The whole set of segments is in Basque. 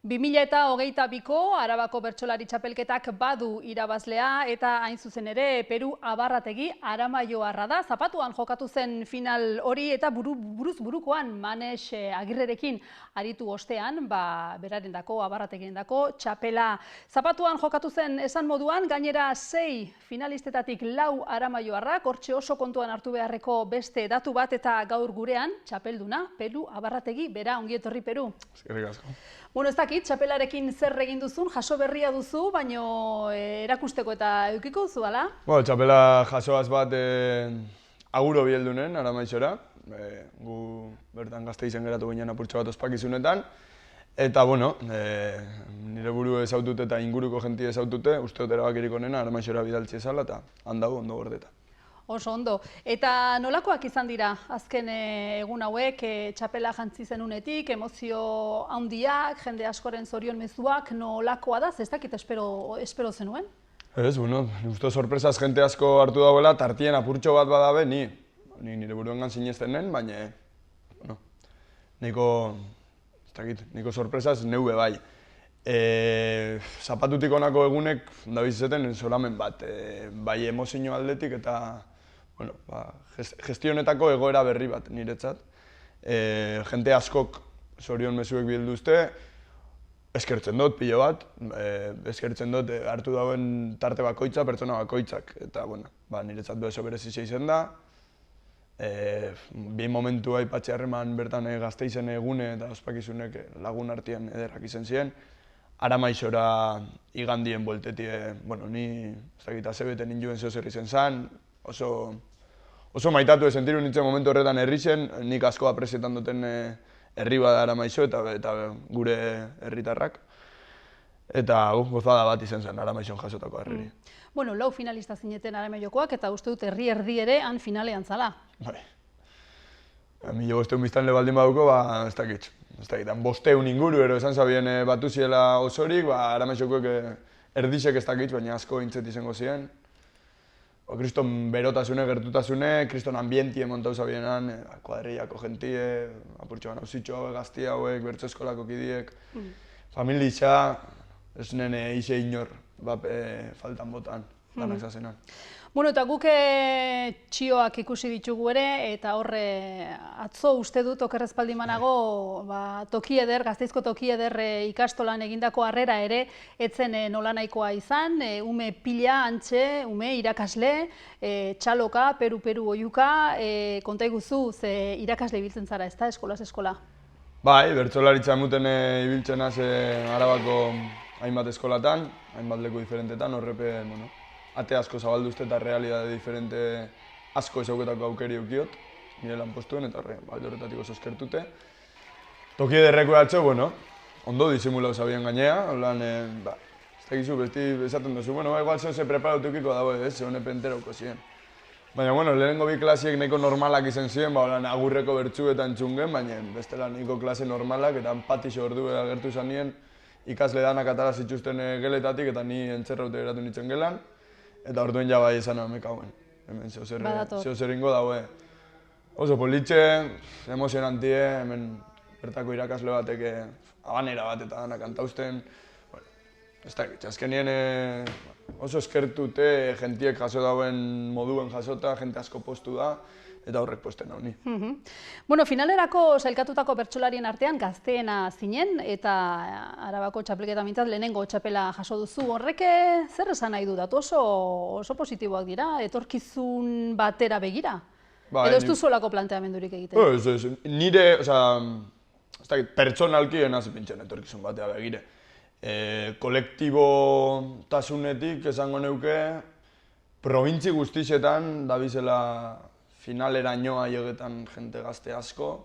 2022ko Arabako Bertsolari Txapelketak badu irabazlea eta hain zuzen ere Peru Abarrategi Aramaioarra da. Zapatuan jokatu zen final hori eta buruz burukoan Manes Agirrerekin aritu ostean, berarendako Abarrategiendako txapela. Zapatuan jokatu zen esan moduan, gainera 6 finalistetatik 4 Aramaioarrak, hortxe oso kontuan hartu beharreko beste datu bat eta gaur gurean txapelduna Peru Abarrategi, bera ongi etorri Peru. Eskerrik asko. Bueno, ez dakit, txapelarekin zer egin duzun, jaso berria duzu, baino erakusteko eta eukiko duzu, ala? Bueno, txapela jasoaz bat aguro bieldunen, Aramaixora. Gu bertan Gasteizen geratu ginen apurtxo bat ospakizunetan. Eta, bueno, nire buru ezautute eta inguruko jentia ezautute, usteot erabakirik onena Aramaixora bidaltzi ezala eta handago ondo gordeta. Oso ondo. Eta nolakoak izan dira azken egun hauek txapela jantzi zenunetik, emozio handiak, jende askoren zorion mezuak, nolakoa da? Ez dakit espero zenuen? Ez, bueno, uste sorpresaz jente asko hartu dagoela, tartien apurtxo bat badabe, ni nire buruengan sinesten nen, baina, bueno, niko sorpresaz neube bai. Zapatutik honako egunek dabizeten zoramen bat, bai emozio aldetik eta bueno, gestionetako egoera berri bat niretzat. Jente askok zorion mezuek bilduzte, eskertzen dut pilo bat, eskertzen dut hartu dauen tarte bakoitza, pertsona bakoitzak. Eta bueno, niretzat beso berezizia izen da. Bi momentu aipatxe harreman bertan Gasteizen egune eta ospakizunek lagun artean ederrak izen ziren. Aramaixora igandien bueltetie, bueno, ni ez dakit azebeten injuen zeo zer izen zan, oso maitatu sentiru nintzen momentu horretan herri zen, nik asko apresietan duten herri bada Aramaixo eta gure herritarrak. Eta gozada bat izen zen Aramaixon jasotako herriri. Bueno, 4 finalista zineten Aramaiokoak eta uste dut herri erdi ere han finalean zala. Bai. 1500 biztanle baldin baduko, ez dakit. Ez dakit, 500 inguru ero esan zabien batu ziela osorik, Aramaixokoek erdixek ez dakit, baina asko intzet izango ziren. Kriston berotasune, gertutasune, kriston ambientie montau zabienan, kuadrillako jentie, apurtxo nauzitxo hauek, gazti hauek, bertso eskolako kidiek, familia, ez nene ise inor, faltan botan, lanak zazenan. Bueno, eta guk txioak ikusi ditugu ere, eta horre atzo uste dut okerrezpaldi manago toki eder, Gasteizko toki eder ikastolan egindako harrera ere, etzen nolanahikoa izan, ume pila, antxe, ume irakasle, txaloka, peru oiuka, konta iguzu, ze irakasle ibiltzen zara, ez da, eskolaz eskola? Bai, bertsolaritza emuten ibiltzen az Arabako hainbat eskolatan, hainbat leku diferentetan, horrepe, bueno, ate asko zabalduzte eta realidade diferente asko ezauketako aukeri eukiot, nire lan postuen eta alde horretatik oso eskertute. Toki ederreko atxo, bueno, ondo disimulau zabien gainea, holan, ez dakizu, besti esaten duzu, bueno, igual zeu ze preparautukiko dago, ze honepe enterauko ziren. Baina, bueno, lehenengo bi klasiek nahiko normalak izen ziren, holan agurreko bertsuetan txungen, baina bestela nahiko klase normalak eta patixo ordu agertu izan nien, ikasle danak atara zituzten geletatik eta ni entzerraute geratu nintzen gelan. Eta orduen ja bai esan amekauen, hemen zeo zer ingo daue. Oso politxe, emozionantie, hemen bertako irakasle batek abanera bat eta dana kantausten. Ez da, azkenien oso eskertute jentiek jaso dauen moduen jasota, jente asko postu da, eta horrek posten hau ni. Bueno, finalerako sailkatutako bertsolarien artean gazteena zinen, eta Arabako txapelketa mintzat lehenengo txapela jaso duzu. Horrek zer esan nahi du datu oso positiboak dira, etorkizun batera begira? Edo ez duzulako planteamendurik egiten? Ez, nire, ez dakit, pertsonalki nazi pintzen etorkizun batera begire. Kolektibotasunetik esango neuke, probintzi guztixetan dabizela finalerainoa jogetan jente gazte asko.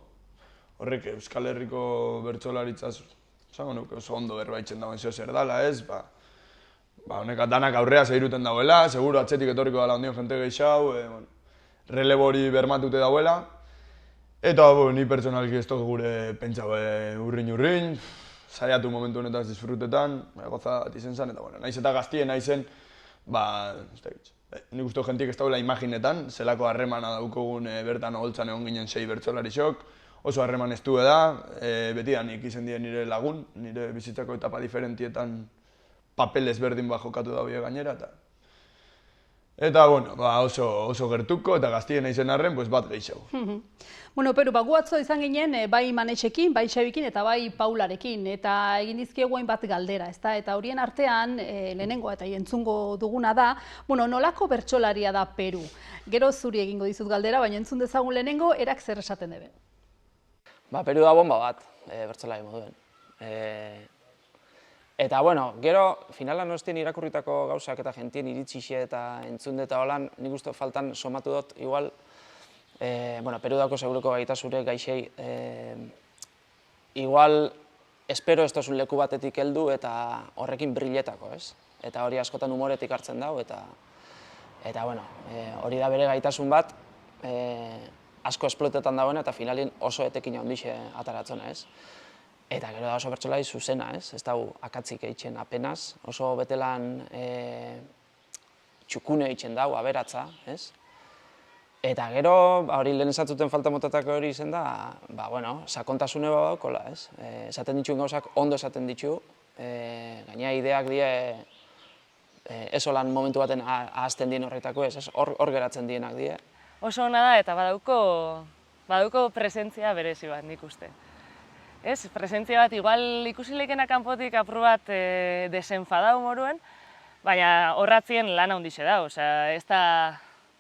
Horrek Euskal Herriko bertsolaritzaz, esango nuke oso ondo berbaitzen dagoen zeo zer dala, ez? Honek danak aurrea zehiruten dauela, seguro atzetik etorriko dala ondion jente gehiago, relebori bermatute dauela. Eta ni pertsonalki ez dut gure pentsau urrin, saiatu momentu honetaz disfrutetan, goza bat izen zen, eta nahiz eta gaztien naizen, ez da gitz. Nik uste jentiek ez daula imaginetan, zelako harremana daukogun bertan oholtzan egon ginen 6 bertsolarisok, oso harreman estu da, beti da nik izen dien nire lagun, nire bizitzako etapa diferentietan papel ezberdin bat jokatu daue gainera, eta bueno, oso gertuko eta gaztien izen arren, bat gehiago. Bueno, Peru, gu atzo izan ginen, bai Manexekin, bai Xabikin eta bai Paularekin, eta egin dizkiegu hainbat galdera, ezta? Eta horien artean, lehenengoa eta entzungo duguna da, bueno, nolako bertsolaria da Peru? Gero zuri egingo dizut galdera, baina entzun dezagun lehenengo, erak zer esaten debe? Peru da bomba bat, bertsolari moduen. Eta, bueno, gero, finalan ostien irakurritako gauzak eta jentien iritsixe eta entzun eta holan, nik uste faltan somatu dut, igual, Peru dako seguruko gaitasure gaixei, igual, espero ez tozun leku batetik heldu eta horrekin brilletako, ez? Eta hori askotan humoretik hartzen dau, eta, bueno, hori da bere gaitasun bat, asko esplotetan dagoena eta finalin oso etekin handixe ataratzena, ez? Eta gero da oso bertsolari zuzena, ez? Ez dago akatzik eitzen apenas, oso betelan txukune eitzen dago, aberatza, ez? Eta gero, hori lehen esatzuten falta motatako hori izen da, bueno, sakontasune bat daukola, ez? Esaten dituen gauzak ondo esaten ditu, gainera ideak die ez olan momentu baten ahazten dien horretako, ez? Hor geratzen dienak die. Oso ona da eta badauko presentzia berezi bat, nik uste. Ez, presentzia bat, igual ikusi leikena kanpotik apur bat desenfadau moruen, baina horratzien lan handixe da,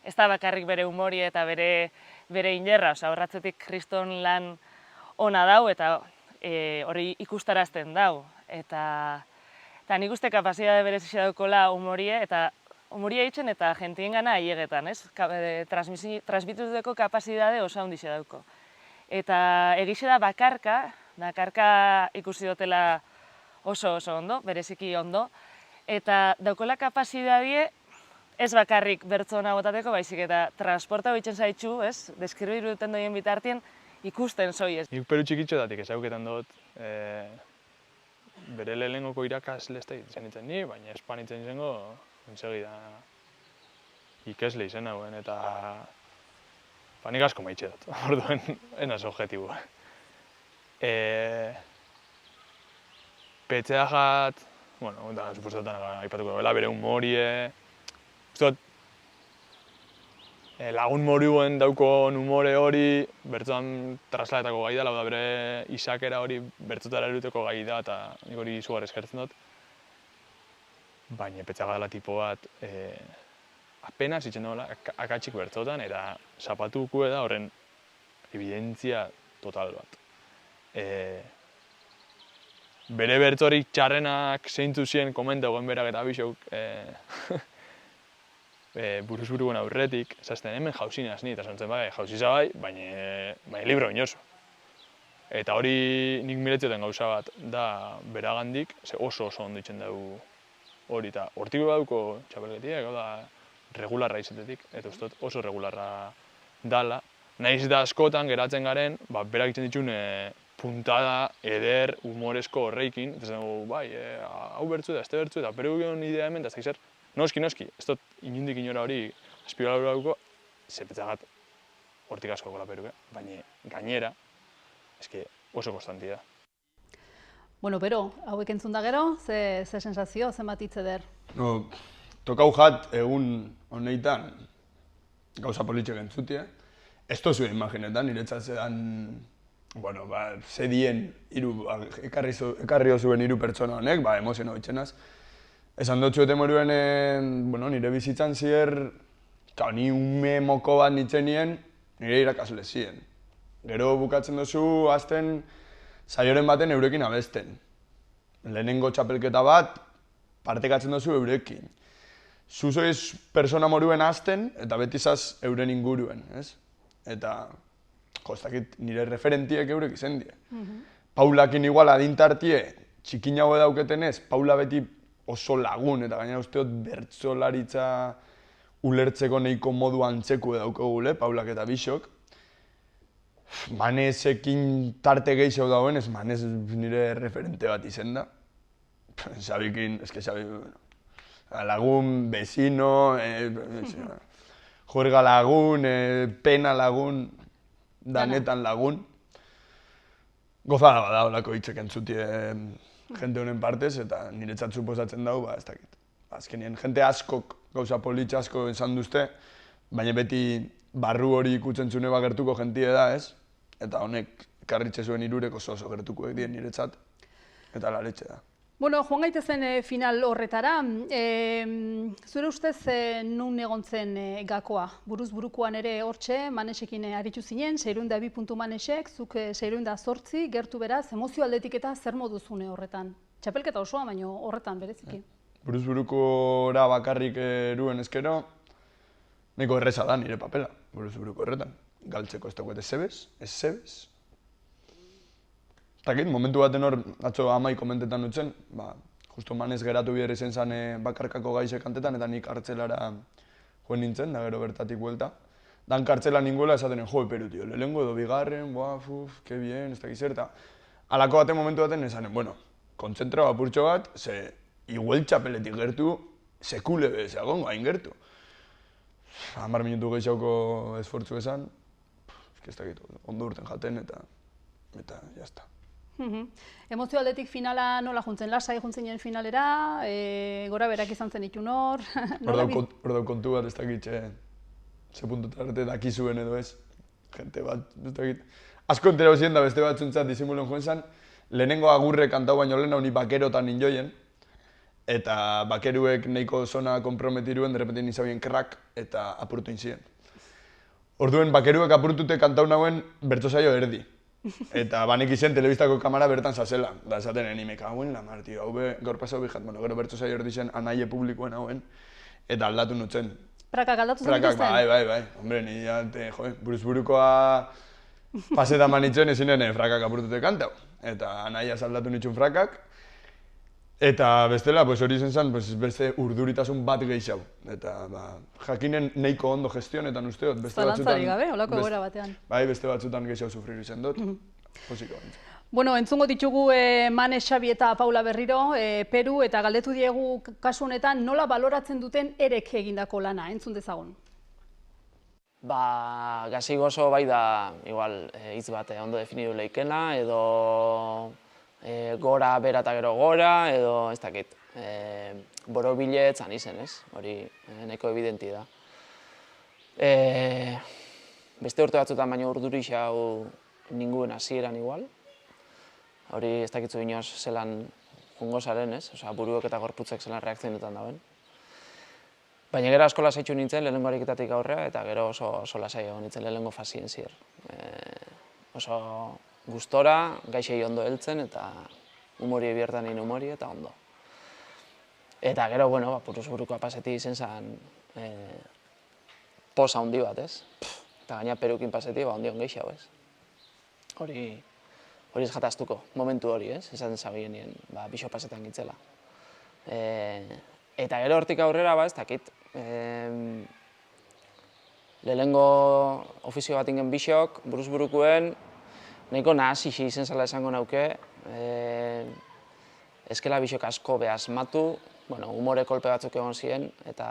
ez da bakarrik bere humoria eta bere inderra, horratzetik kriston lan ona dau eta hori ikustarazten dau. Eta nik uste kapazidade berezixe daukola humorie eta humoria eitzen eta jentien gana aiegetan, ez? Transmituteko kapazidade oso handixe dauko. Eta egixe da bakarka ikusi dutela oso ondo, bereziki ondo, eta daukola kapazidadie ez bakarrik bertzona botateko, baizik eta transporta hoitzen zaitxu, ez? Deskribiru duten doien bitartien ikusten zoi, ez? Nik Peru txikitxotatik ezaguketan dut, bere lehenengoko irakasle ez da itzen ni, baina espanitzen izango ensegida ikesle izen hauen, eta nik asko maitxe dut, orduen enaz objetibua. Petzea jat, bueno, eta supuestatan aipatuko dela, bere humorie, lagun moruen daukon humore hori bertzoan trasladetako gai da, lau da bere isakera hori bertzotara eruteko gai da, eta nik hori izugarri eskertzen dut. Baina Petxaga dela tipo bat, apenas itzen dola akatsik bertzotan, eta zapatuko da horren evidentzia total bat. Bere bertzorik txarrenak zeintzu zien komentagoen berak eta bisok buruz-buruen aurretik, zazten hemen jauzinaz ni, eta zantzen bai, jauziza bai, baina libro inoso. Eta hori nik miretzioten gauza bat da beragandik, oso ondo itzen dugu hori, eta hortik badauko txapelketiak, da regularra izatetik, eta ustot oso regularra dala. Nahiz da askotan geratzen garen, berak itzen ditun puntada, eder, humorezko horreikin, eta zen dugu, bai, hau bertzu da, este bertzu da, Peru gion idea hemen, da ez da noski, ez dut inundik inora hori aspirala dauko, zepetzagat hortik asko gola Peru, baina gainera, oso konstantia da. Bueno, pero, hauek entzun da gero, ze sensazio, ze matitze der? Tokau jat egun honeitan gauza politxek entzutia. Ez tozu imaginetan, niretzat zedan, bueno, ze dien ekarri zuen hiru pertsona honek, emoziono bitxenaz. Esan dut zuete moruen, nire bizitzan zier, ni ume moko bat nintzen nien, nire irakasle ziren. Gero bukatzen duzu, azten saioren baten eurekin abesten. Lehenengo txapelketa bat, partekatzen duzu eurekin. Zuzoiz persona moruen azten, eta beti zaz euren inguruen, ez? Eta, ez dakit, nire referentiek eurek izen die. Paulakin igual adintartie, txikinago dauketenez, Paula beti oso lagun, eta gainera usteot bertsolaritza ulertzeko nahiko modu antzeku daukagule, Paulak eta Bixok. Manezekin tarte gehiago dagoen, ez Manez nire referente bat izen da. Xabikin, Xabi, lagun, bezino, juerga lagun, pena lagun, danetan lagun. gozada bada olako hitzek entzutie jente honen partez, eta niretzat suposatzen dago, ez dakit. Azkenien, jente askok, gauza politxe asko esan duzte, baina beti barru hori ikutzen zune gertuko jentie da, ez? Eta honek karritxe zuen irurek oso gertukoek dien niretzat, eta laretxe da. Bueno, joan gaitezen final horretara. Zure ustez nun egon zen gakoa? Buruz burukoan ere hortxe, Manesekin aritu zinen, 602 puntu Manesek, zuk 608, gertu beraz, emozio aldetik eta zer moduzune horretan? Txapelketa osoa, baina horretan bereziki. Buruz burukora bakarrik eruen ezkero, nahiko erreza da nire papela, buruz buruko horretan. Galtzeko ez dagoet ez zebez. Takit, momentu baten hor, atzo amai komentetan dutzen, justo Manez geratu bihar izen zen bakarkako gaixe kantetan, eta nik kartzelara joen nintzen, da gero bertatik buelta. Dan kartzela ninguela esatenen, jo, Peru, tio, lehengo edo bigarren, que bien, ez dakiz zer, eta alako baten momentu baten esanen, bueno, kontzentrau apurtxo bat, ze igual txapeletik gertu, sekule bez egongo, hain gertu. 10 minutu gehiagoko esfortzu esan, ez dakit, ondo urten jaten, eta jazta. Emozio aldetik finala nola juntzen? Lasai juntzen finalera, gora berak izan zen itun hor? Hor dau kontu bat ez dakit, ze puntuta arte dakizuen edo ez, jente bat, ez dakit. Asko entera hozien da beste bat zuntzat disimulen joan zen, lehenengo agurre kantau baino lehen hau ni bakerotan ninjoien, eta bakeruek nahiko zona komprometiruen, derrepentin izabien krak eta apurtu inzien. Orduen bakeruek apurtute kantau nauen bertsosaio erdi. Eta banik izen telebistako kamara bertan zazela. Da esaten enime kauen lamar, tio, hau gaur pasau bihat, gero bertsosaio erdi zen anaie publikoen hauen, eta aldatu nutzen. Prakak aldatu zen dituzten? Bai. Hombre, nire, buruz burukoa paseta manitzen ezinen frakak apurtute kantau. Eta anaiaz aldatu nitxun frakak. Eta bestela, hori izen zen, beste urduritasun bat gehiago. Eta jakinen nahiko ondo gestionetan usteot. Zalantzari gabe, holako egoera batean. Bai, beste batzutan gehiago sufriru izan dut. Posiko bantzu. Bueno, entzungo ditugu Manes, Xabi eta Paula berriro, Peru, eta galdetu diegu kasu honetan nola baloratzen duten erek egindako lana, entzun dezagun. Gazi gozo bai da, igual, hitz bat ondo definidu leikena, edo gora, bera eta gero gora, edo ez dakit, borobilet zan izen, ez? Hori nahiko evidenti da. Beste urte batzutan baino urdurix hau ninguen hasieran igual. Hori ez dakitzu inoz zelan jungo zaren, ez? Osea, buruek eta gorputzek zelan reakzionetan dauen. Baina gero asko lasaitxu nintzen lehenengo ariketatik aurrera, eta gero oso lasai egon nintzen lehenengo fasien zier. Oso gustora, gaixei ondo heltzen, eta humori ebiertan egin humori, eta ondo. Eta gero, bueno, buruz burukoa paseti izen zen posa handi bat, ez? Eta gaina Perukin paseti, ondion geixau, ez? Hori ez jataztuko, momentu hori, ez? Esaten zabien nien, bixo pasetan gitzela. Eta gero hortik aurrera, ez dakit, lehenengo ofizio bat ingen bixok, buruz burukuen, nahiko nahasixi izen zela esango nauke, eskela bixok asko behasmatu, humore kolpe batzuk egon ziren, eta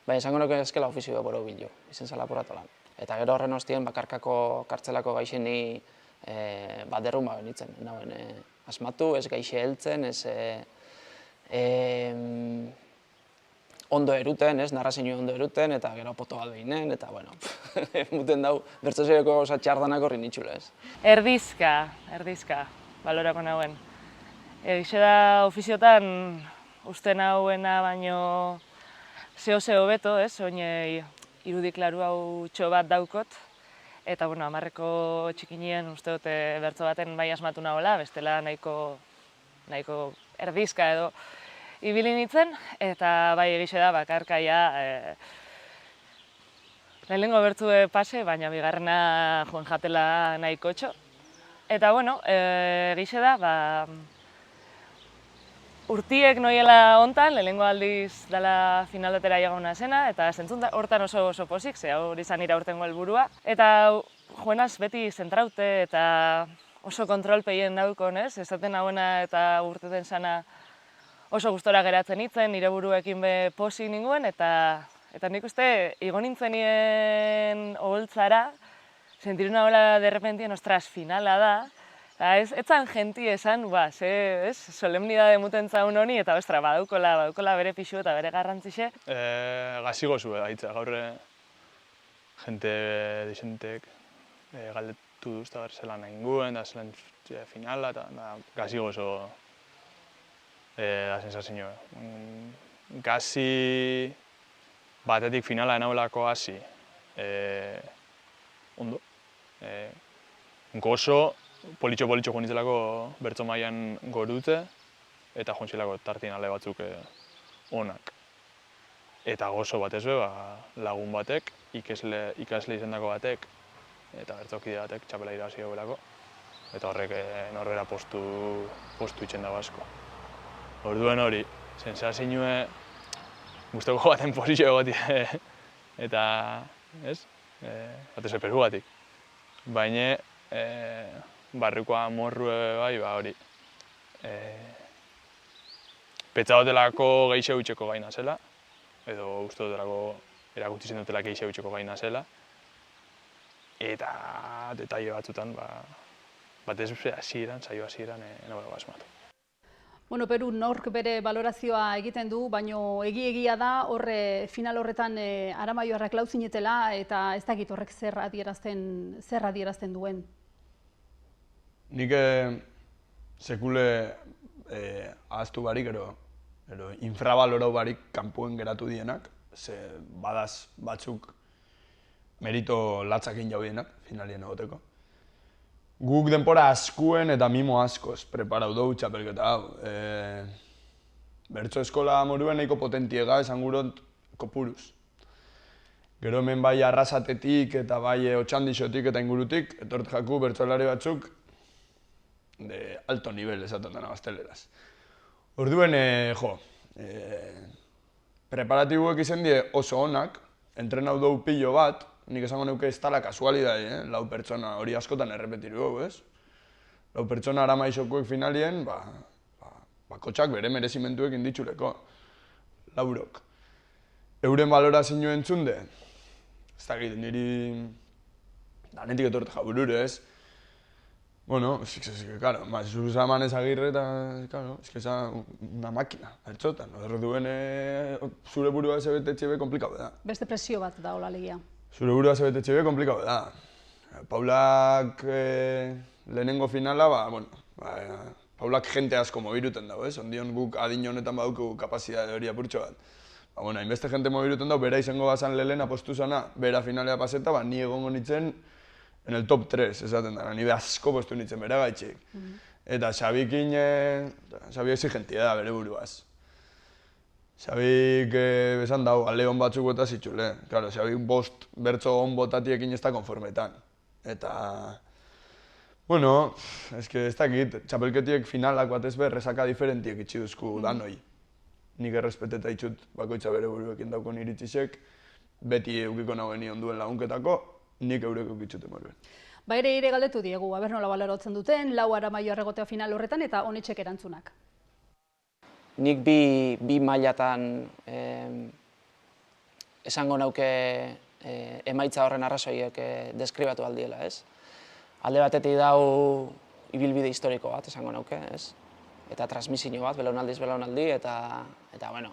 baina esango nauke eskela ofizio boro bilo, izen zela poratolan. Eta gero horren ostien bakarkako kartzelako gaixen ni derrumba benitzen, nauen asmatu, ez gaixe heltzen, ez ondo eruten, ez, narrazinu ondo eruten, eta gero poto bat behinen, eta, bueno, muten dau, bertsosailoko gauza txardanak horri nitxule, ez. Erdizka, balorako nauen. Egixe da ofiziotan uste nauena baino zeo beto, ez, oin irudik laru hau txo bat daukot, eta, bueno, amarreko txikinien uste dute bertso baten bai asmatu nagoela, bestela nahiko erdizka edo ibili nintzen, eta bai egixe da bakarkaia lehenengo bertzu pase, baina bigarrena joan jatela nahiko txo. Eta, bueno, egixe da, urtiek noiela hontan, lehenengo aldiz dela finaldetera jaguna zena, eta zentzun hortan oso pozik, ze hori izan ira urtengo helburua. Eta joenaz beti zentraute eta oso kontrolpeien daukon, ez? Ezaten hauena eta urteten sana oso gustora geratzen itzen, nire buruekin be pozik ninguen, eta nik uste, igo nintzenien oholtzara, sentiru nagoela derrepentien, ostras, finala da, Etzan jenti esan, solemnidade muten zaun honi, eta ostra, badaukola bere pixu eta bere garrantzixe. Gazigozu gaitza, gaur jente disentek galdetu duzta ber zelan nahi inguen, da zelan finala, eta gazigozo da sensazioa. Gazi batetik finala enauelako hasi, ondo. Gozo, politxo joan nitzelako bertso mailan gorutze, eta joan zilako tartinale batzuk onak. Eta gozo batez be, lagun batek, ikasle izendako batek, eta bertzokide batek txapela irabazi gauelako. Eta horrek norbera postu itxen dago asko. Orduen hori, sensazioa guztoko baten posizio egotie, eta, batez Peru batik. Baina, barrikoa morru bai, hori. Petza dutelako gehiago utxeko gaina zela, edo uste dutelako erakutsi zen dutelak gehiago utxeko gaina zela. Eta detaile batzutan, batez hasieran, saio hasieran, nagoela basmatu. Bueno, Peru nork bere balorazioa egiten du, baino egia da final horretan Aramaioarrak lau zinetela eta ez dakit horrek zer adierazten duen. Nik sekule ahaztu barik, ero infrabalorau barik kanpoen geratu dienak, ze badaz batzuk merito latzakin jaudienak finalien egoteko. Guk denpora askuen eta mimo askoz preparau dugu txapelketa hau. Bertso eskola moruen nahiko potentiega esan gurot kopuruz. Gero hemen bai Arrasatetik eta bai Otxandixotik eta ingurutik, etort jaku bertsolari batzuk de alto nivel esaten dena gazteleraz. Orduen, preparatibuek izan die oso onak, entrenau dugu pilo bat, nik esango neuke ez tala kasualidade, lau pertsona hori askotan errepetiru dugu, ez? Lau pertsona Aramaixokuek finalien, bakotxak bere merezimentuek inditxuleko, laurok. Euren balorazio entzunde, ez dakit, niri danetik etorte jaburure, ez? Bueno, claro, zuru zamanez Agirre eta, claro, es que esa una máquina, ertxotan, duen zure burua zebetetxe be komplikau da. Beste presio bat da hola legia. Zure burua zebetetxe be komplikau da. Paulak lehenengo finala, Paulak jente asko mobiruten dago, ez? Ondion guk adin honetan badugu kapazidade hori apurtxo bat. Hainbeste jente mobiruten dago, bera izango bazan lehen apostu zana, bera finalea paseta, ni egongo nintzen en el top 3, esaten da, ni asko postu nintzen bera gaitxik. Eta Xabikin, Xabi exigentia da bere buruaz. Xabik besan dago, alde hon batzuk bota zitxule. Claro, Xabik bost bertso hon botatiekin ez da konformetan. Eta, bueno, ez dakit, txapelketiek finalak batez be, resaka diferentiek itxi duzku danoi. Nik errespeteta itxut bakoitza bere buruekin daukon iritzisek, beti eukiko nagoeni onduen lagunketako, nik eureko kitxuten moruen. Ere galdetu diegu, aber nola baloratzen duten, lau Aramaioar egotea final horretan eta honetxek erantzunak. Nik bi mailatan esango nauke emaitza horren arrazoiek deskribatu aldiela, ez? Alde batetik dau ibilbide historiko bat, esango nauke, ez? Eta transmisio bat, belaunaldiz belaunaldi, eta bueno,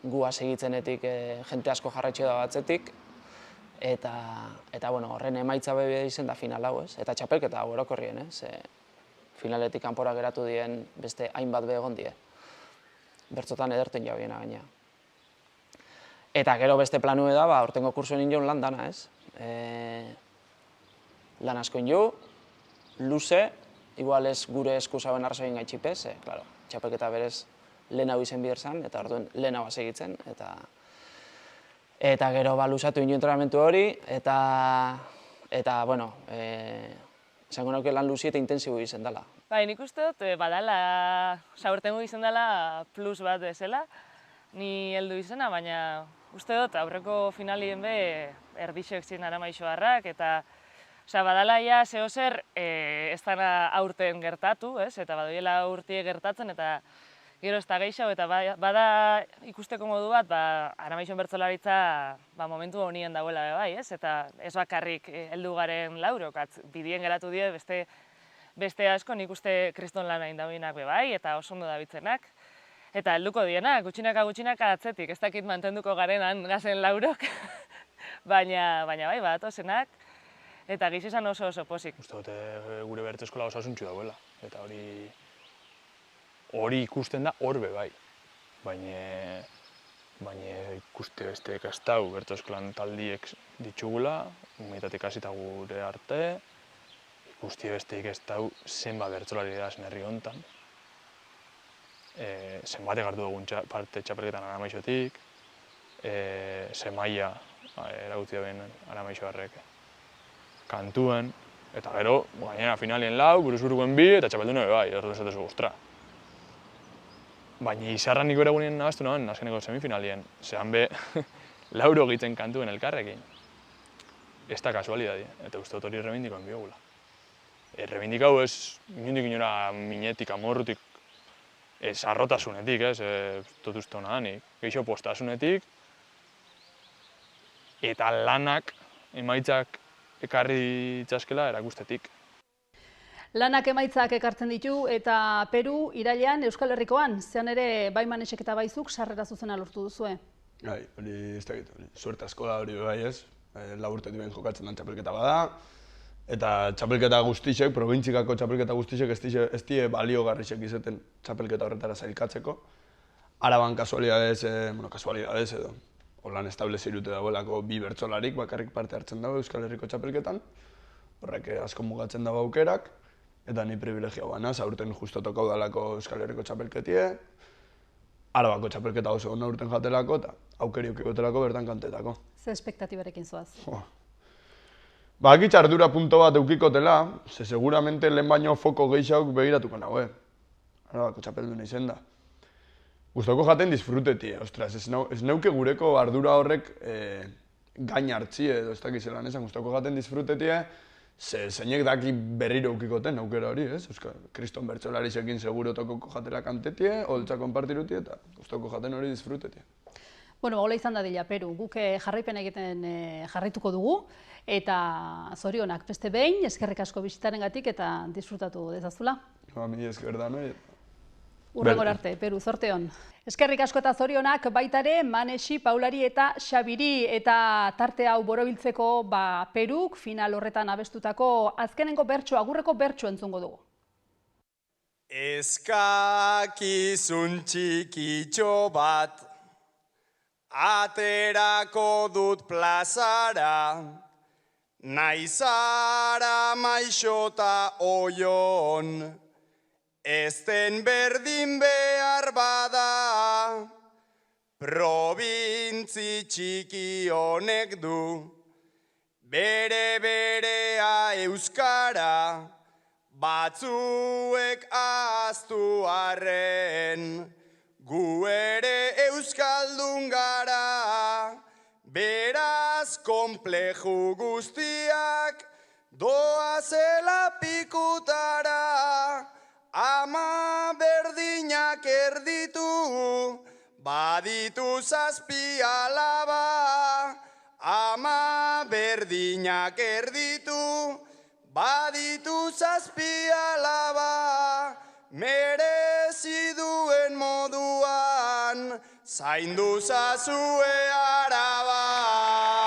gua segitzenetik jente asko jarraitxe da batzetik, eta bueno, horren emaitza bebe izen da final hau, ez? Eta txapelketa hau orokorrien, ez? Finaletik kanpora geratu dien beste hainbat be egon die. Bertzotan ederten jauiena gaina. Eta gero beste planue da, aurtengo kursuen injon lan dana, ez? Lan asko injo, luze, igual ez gure esku zauen arrazoien gaitxipez, claro, txapelketa berez lehen hau izen bider zan, eta orduan lehen hau segitzen, eta gero luzatu injo entrenamentu hori, eta bueno, esango nauke lan luzi eta intensibo izen dela. Nik uste dut, badala, saurtengo izen dela plus bat bezala, ni heldu izena, baina uste dut aurreko finalien be erdixoek ziren Aramaixoarrak, eta badala ja zehozer ez dana aurten gertatu, eta badoiela urtie gertatzen, eta Gero ez da gehiago, eta bada ikusteko modu bat, Aramaixon bertsolaritza momentu honien dagoela bai, ez? Eta ez bakarrik heldu garen laurok, bidien geratu die beste asko nik uste kriston lan hain daudenak bai, eta oso ondo dabiltzenak. Eta helduko dienak, gutxinaka atzetik, ez dakit mantenduko garenan gazen laurok, baina bai, badatozenak, eta giz izan oso pozik. Uste dute gure bertso eskola osasuntxu dagoela, eta hori ikusten da horbe bai. Baina ikuste besteek ez dau bertso eskolan taldiek ditugula, umetatik hasita gure arte, ikusti besteik ez dau zenbat bertsolari da herri hontan. Zenbatek hartu dugun parte txapelketan Aramaixotik, ze maila eragutzi da behin Aramaixoarrek kantuen, eta gero, gainera finalien lau, buruzuruen bi, eta txapeldune bai, hor dezatezu ostra. Baina izarra nik beregunien nabastu nagoen, azkeneko semifinalien, zehan be, lauro egiten kantuen elkarrekin. Ez da kasualidadi, eta uste dut hori errebindikoen biogula. Errebindikau ez, inundik inora minetik, amorrutik, ez arrotasunetik, ez dut uste hona danik, geixo postasunetik, eta lanak, emaitzak ekarri txaskela erakustetik. Lanak emaitzak ekartzen ditu eta Peru irailean Euskal Herrikoan, zean ere bai Manesek eta baizuk sarrera zuzena lortu duzue. Bai, hori ez dakit, suerte asko da hori bai ez, laburtetik behin jokatzen den txapelketa bada, eta txapelketa guztisek, probintzikako txapelketa guztisek ez die baliogarrisek izeten txapelketa horretara zailkatzeko. Araban kasualidadez edo, holan establezirute dagoelako bi bertsolarik bakarrik parte hartzen dago Euskal Herriko txapelketan, horrek asko mugatzen dago aukerak, eta ni privilegio banaz, aurten justo tokau dalako Euskal Herriko txapelketie, Arabako txapelketa oso ona urten jatelako, eta aukeri ukikotelako bertan kantetako. Ze espektatibarekin zoaz? Bakitz ardura punto bat eukikotela, ze seguramente lehen baino foko gehiago begiratuko nagoe. Arabako txapelduna izen da. Gustoko jaten disfrutetie, ostras, ez neuke gureko ardura horrek gain hartzi edo ez dakizelan esan, gustoko jaten disfrutetie, zeinek daki berriro eukikoten aukera hori, ez? Kriston bertsolarisekin seguro tokoko jatela kantetie, holtza konpartirutie eta gustoko jaten hori disfrutetie. Bueno, hola izan dadila, Peru, guk jarraipen egiten jarraituko dugu, eta zorionak beste behin, eskerrik asko bisitarengatik eta disfrutatu dezazula. Mi esker da, noi? Urrengor arte, Peru, zorte hon. Eskerrik asko eta zorionak baitare Manesi, Paulari eta Xabiri, eta tarte hau borobiltzeko Peruk final horretan abestutako azkenengo bertso, agurreko bertso entzungo dugu. Eskakizun txikitxo bat aterako dut plazara, naizara maixota oion, ezten berdin behar bada, probintzi txiki honek du, berea euskara, batzuek ahaztu arren, gu ere euskaldun gara, beraz konpleju guztiak doazela pikutara, ama berdinak erditu, baditu zazpi alaba, ama berdinak erditu, baditu zazpi alaba, merezi duen moduan, zaindu zazue Araba.